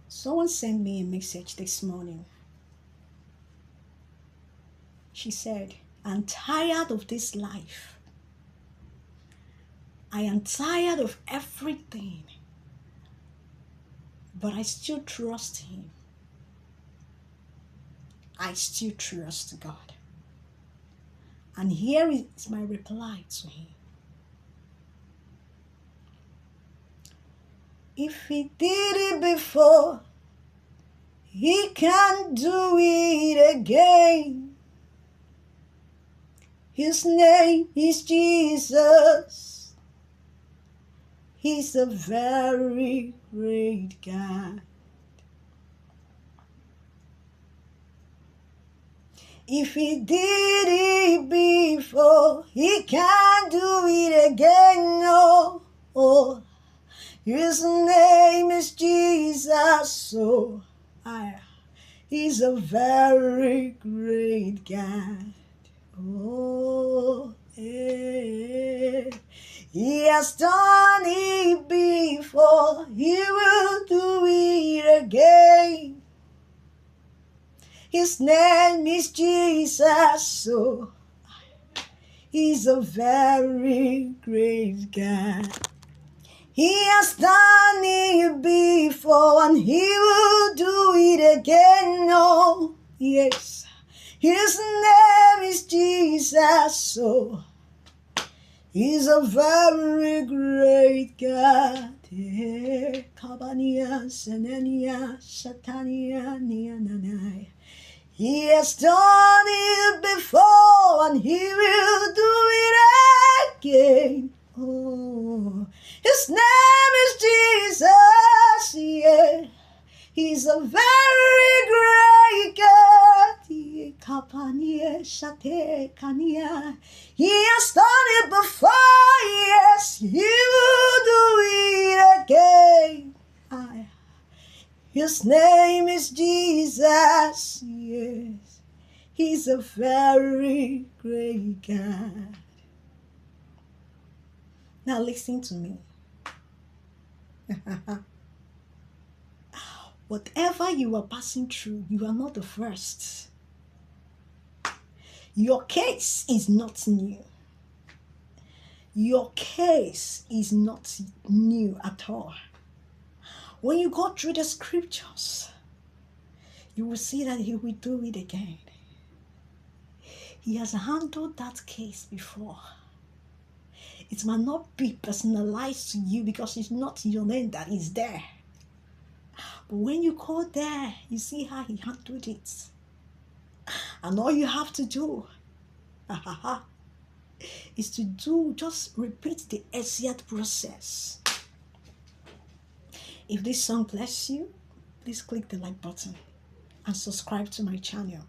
Someone sent me a message this morning. She said, I'm tired of this life. I am tired of everything. But I still trust Him. I still trust God. And here is my reply to Him. If He did it before, He can do it again. His name is Jesus. He's a very great God. If He did it before, He can do it again. Oh, His name is Jesus. So He's a very great God. Oh, yeah. He has done it before. He will do it again. His name is Jesus. So He's a very great God. He has done it before and He will do it again. Oh, yes. His name is Jesus. So He's a very great God. Kabania, Senania, Satania, Niananai. He has done it before and He will do it again. Oh, His name is Jesus. Yeah. He's a very great God. Kapania, Shate, Kania. He has done it before. Yes, He will do it again. His name is Jesus. Yes, He's a very great God. Now listen to me. Whatever you are passing through, you are not the first. Your case is not new. Your case is not new at all. When you go through the scriptures, you will see that He will do it again. He has handled that case before. It might not be personalized to you because it's not your name that is there. But when you go there, you see how He handled it. And all you have to do is to just repeat the exact process. If this song bless you, please click the like button and subscribe to my channel.